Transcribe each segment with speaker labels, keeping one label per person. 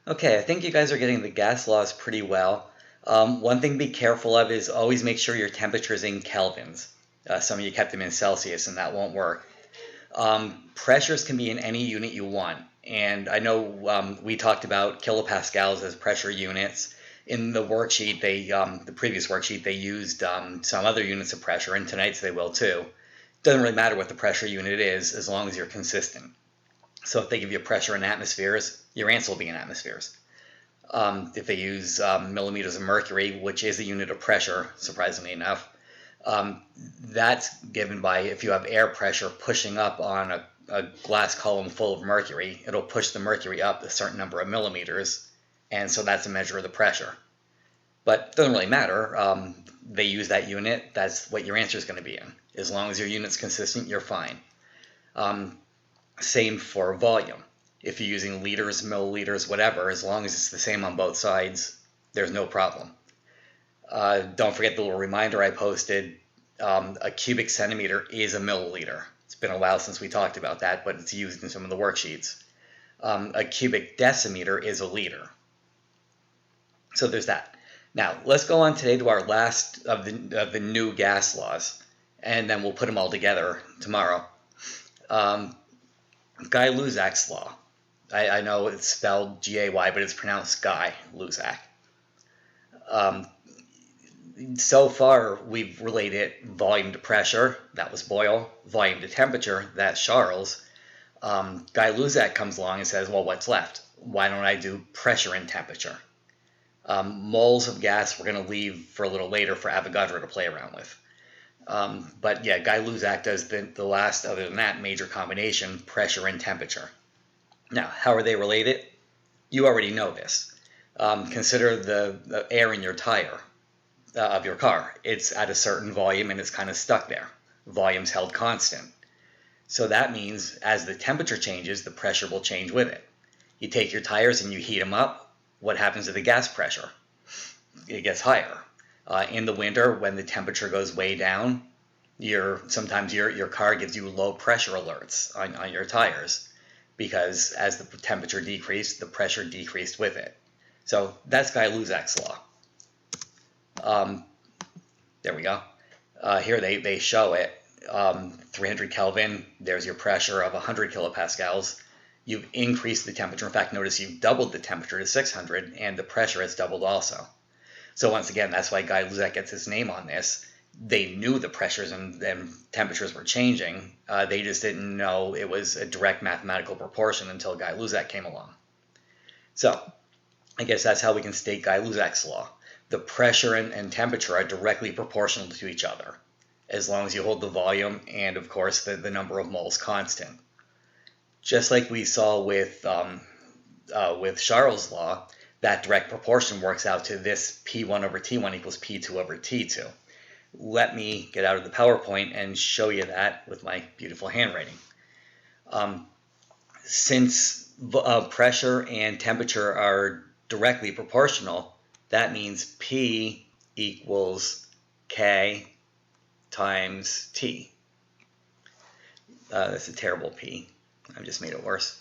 Speaker 1: Okay, I think you guys are getting the gas laws pretty well. One thing to be careful of is always make sure your temperature is in kelvins. Some of you kept them in Celsius, and that won't work. Pressures can be in any unit you want. And I know we talked about kilopascals as pressure units. In the worksheet, the previous worksheet, they used some other units of pressure, and tonight's they will too. Doesn't really matter what the pressure unit is as long as you're consistent. So if they give you pressure in atmospheres, your answer will be in atmospheres. If they use millimeters of mercury, which is a unit of pressure, surprisingly enough, that's given by if you have air pressure pushing up on a glass column full of mercury, it'll push the mercury up a certain number of millimeters, and so that's a measure of the pressure. But it doesn't really matter. They use that unit, that's what your answer is going to be in. As long as your unit's consistent, you're fine. Same for volume. If you're using liters, milliliters, whatever, as long as it's the same on both sides, there's no problem. Don't forget the little reminder I posted. A cubic centimeter is a milliliter. It's been a while since we talked about that, but it's used in some of the worksheets. A cubic decimeter is a liter. So there's that. Now, let's go on today to our last of the new gas laws, and then we'll put them all together tomorrow. Guy-Luszak's law. I know it's spelled G-A-Y, but it's pronounced Guy-Luzak. So far, we've related volume to pressure, that was Boyle, volume to temperature, that's Charles. Guy-Luzak comes along and says, well, what's left? Why don't I do pressure and temperature? Moles of gas we're going to leave for a little later for Avogadro to play around with. But yeah, Guy-Luzak does the last, other than that, major combination, pressure and temperature. Now, how are they related? You already know this. Consider the air in your tire of your car. It's at a certain volume and it's kind of stuck there. Volume's held constant. So that means as the temperature changes, the pressure will change with it. You take your tires and you heat them up. What happens to the gas pressure? It gets higher. In the winter, when the temperature goes way down, sometimes your car gives you low pressure alerts on your tires because as the temperature decreased, the pressure decreased with it. So that's Guy-Luzak's law. There we go. Here they show it. 300 Kelvin, there's your pressure of 100 kilopascals. You've increased the temperature. In fact, notice you've doubled the temperature to 600, and the pressure has doubled also. So once again, that's why Guy-Luzak gets his name on this. They knew the pressures and temperatures were changing. They just didn't know it was a direct mathematical proportion until Guy-Luzak came along. So I guess that's how we can state Guy-Luzak's law. The pressure and temperature are directly proportional to each other, as long as you hold the volume and, of course, the number of moles constant. Just like we saw with Charles' law, that direct proportion works out to this P1 over T1 equals P2 over T2. Let me get out of the PowerPoint and show you that with my beautiful handwriting. Since pressure and temperature are directly proportional, that means P equals K times T. That's a terrible P. I've just made it worse.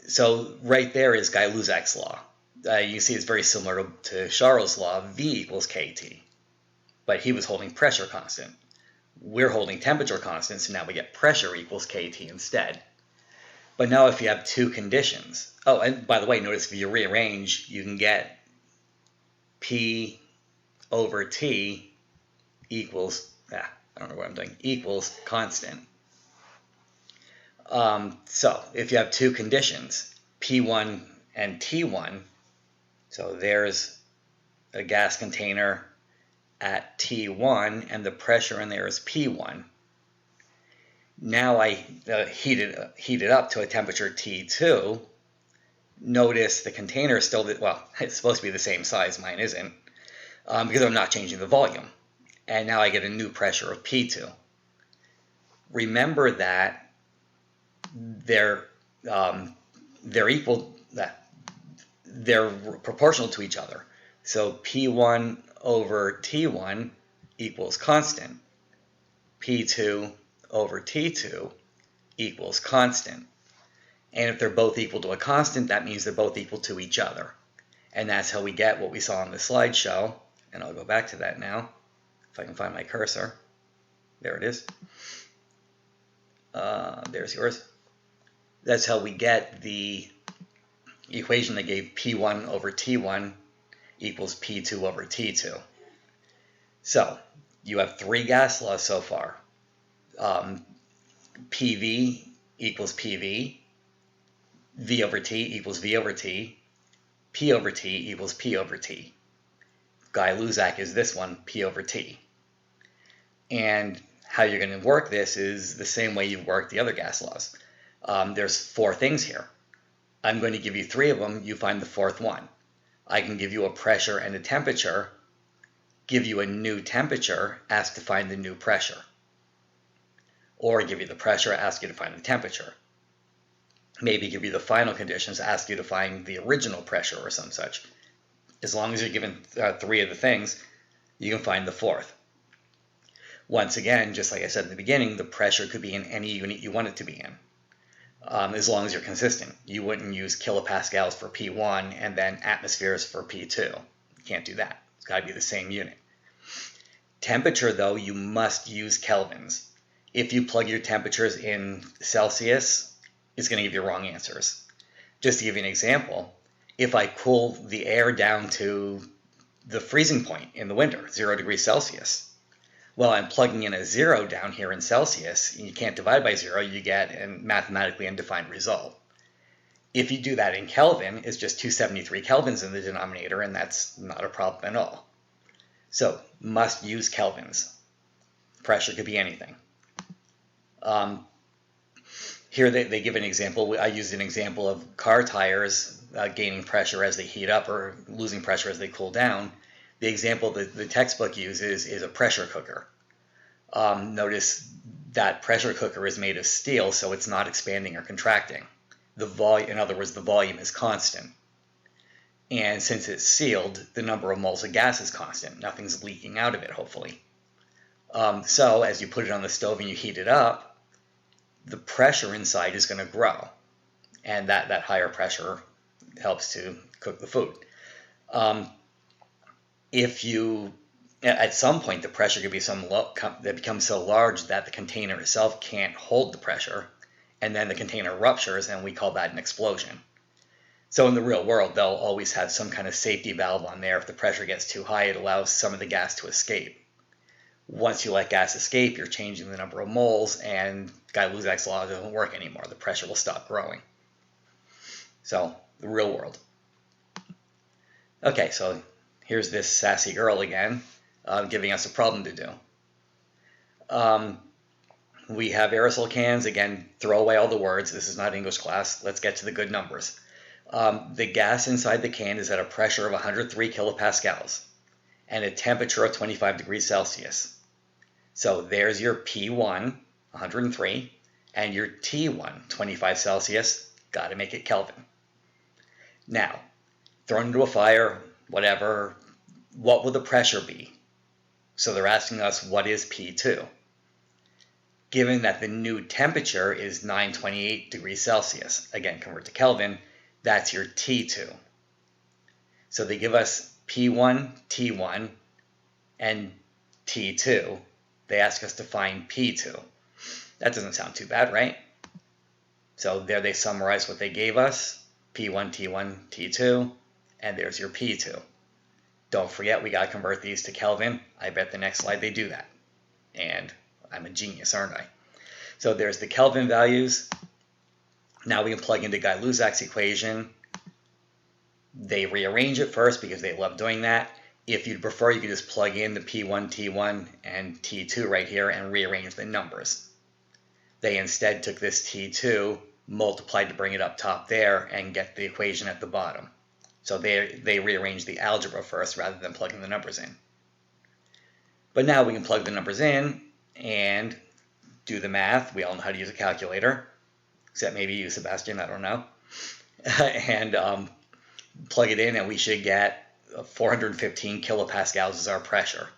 Speaker 1: So right there is Guy-Luzak's law. You see it's very similar to Charles' law, V equals KT. But he was holding pressure constant. We're holding temperature constant, so now we get pressure equals KT instead. But now if you have two conditions, oh, and by the way, notice if you rearrange, you can get P over T equals, I don't know what I'm doing, equals constant. So if you have two conditions, P1 and T1, so there's a gas container at T1 and the pressure in there is P1. Now I heat it up to a temperature T2. Notice the container is still, well, it's supposed to be the same size, mine isn't, because I'm not changing the volume. And now I get a new pressure of P2. Remember that they're equal, they're proportional to each other. So P1 over T1 equals constant. P2 over T2 equals constant. And if they're both equal to a constant, that means they're both equal to each other. And that's how we get what we saw on the slideshow. And I'll go back to that now, if I can find my cursor. There it is. There's yours. That's how we get the equation that gave P1 over T1 equals P2 over T2. So you have three gas laws so far. PV equals PV, V over T equals V over T, P over T equals P over T. Guy-Luzak is this one, P over T. And how you're going to work this is the same way you've worked the other gas laws. There's four things here. I'm going to give you three of them. You find the fourth one. I can give you a pressure and a temperature, give you a new temperature, ask to find the new pressure. Or give you the pressure, ask you to find the temperature. Maybe give you the final conditions, ask you to find the original pressure or some such. As long as you're given three of the things, you can find the fourth. Once again, just like I said in the beginning, the pressure could be in any unit you want it to be in, as long as you're consistent. You wouldn't use kilopascals for P1 and then atmospheres for P2. You can't do that. It's got to be the same unit. Temperature, though, you must use kelvins. If you plug your temperatures in Celsius, it's going to give you wrong answers. Just to give you an example, if I cool the air down to the freezing point in the winter, 0 degrees Celsius, well, I'm plugging in a 0 down here in Celsius, and you can't divide by 0, you get a mathematically undefined result. If you do that in Kelvin, it's just 273 kelvins in the denominator, and that's not a problem at all. So, must use kelvins. Pressure could be anything. Here they give an example. I used an example of car tires gaining pressure as they heat up or losing pressure as they cool down. The example that the textbook uses is a pressure cooker. Notice that pressure cooker is made of steel, so it's not expanding or contracting. In other words, the volume is constant. And since it's sealed, the number of moles of gas is constant. Nothing's leaking out of it, hopefully. So as you put it on the stove and you heat it up, the pressure inside is going to grow. And that higher pressure helps to cook the food. At some point, the pressure could be that becomes so large that the container itself can't hold the pressure, and then the container ruptures, and we call that an explosion. So in the real world, they'll always have some kind of safety valve on there. If the pressure gets too high, it allows some of the gas to escape. Once you let gas escape, you're changing the number of moles, and Guy-Luzak's law doesn't work anymore. The pressure will stop growing. So, the real world. Okay, so here's this sassy girl again, giving us a problem to do. We have aerosol cans. Again, throw away all the words. This is not English class. Let's get to the good numbers. The gas inside the can is at a pressure of 103 kilopascals and a temperature of 25 degrees Celsius. So there's your P1, 103, and your T1, 25 Celsius. Got to make it Kelvin. Now, thrown into a fire, whatever, what will the pressure be? So they're asking us, what is P2? Given that the new temperature is 928 degrees Celsius, again, convert to Kelvin, that's your T2. So they give us P1, T1, and T2. They ask us to find P2. That doesn't sound too bad, right? So there they summarize what they gave us, P1, T1, T2, and there's your P2. Don't forget, we got to convert these to Kelvin. I bet the next slide they do that. And I'm a genius, aren't I? So there's the Kelvin values. Now we can plug into Guy-Luzak's equation. They rearrange it first because they love doing that. If you'd prefer, you could just plug in the P1, T1, and T2 right here and rearrange the numbers. They instead took this T2, multiplied to bring it up top there, and get the equation at the bottom. So they rearranged the algebra first rather than plugging the numbers in. But now we can plug the numbers in and do the math. We all know how to use a calculator, except maybe you, Sebastian, I don't know. And plug it in, and we should get 415 kilopascals is our pressure.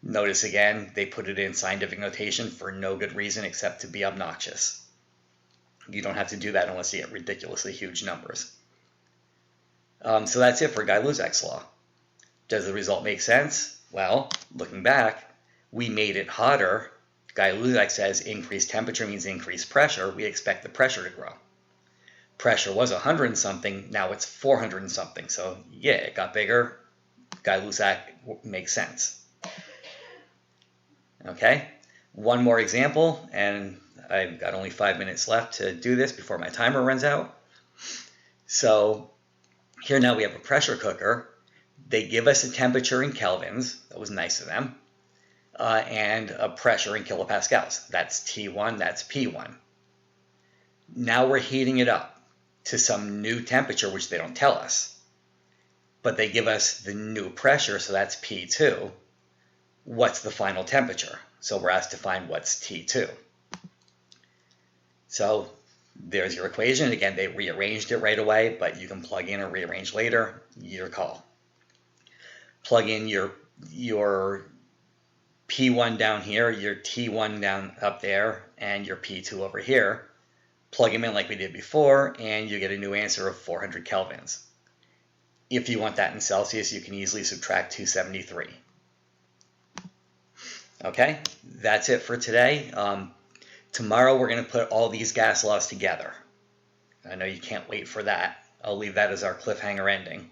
Speaker 1: Notice again, they put it in scientific notation for no good reason except to be obnoxious. You don't have to do that unless you get ridiculously huge numbers. So that's it for Guy-Luszak's law. Does the result make sense? Well, looking back, we made it hotter. Guy-Luszak says increased temperature means increased pressure. We expect the pressure to grow. Pressure was 100 and something, now it's 400 and something. So yeah, it got bigger. Guy-Luszak makes sense. Okay, one more example, and I've got only 5 minutes left to do this before my timer runs out. So here now we have a pressure cooker. They give us a temperature in kelvins. That was nice of them. And a pressure in kilopascals. That's T1, that's P1. Now we're heating it up to some new temperature, which they don't tell us. But they give us the new pressure, so that's P2. What's the final temperature? So we're asked to find what's T2. So there's your equation. Again, they rearranged it right away, but you can plug in or rearrange later. Your call. Plug in your P1 down here, your T1 down up there, and your P2 over here. Plug them in like we did before, and you get a new answer of 400 kelvins. If you want that in Celsius, you can easily subtract 273. Okay, that's it for today. Tomorrow we're going to put all these gas laws together. I know you can't wait for that. I'll leave that as our cliffhanger ending.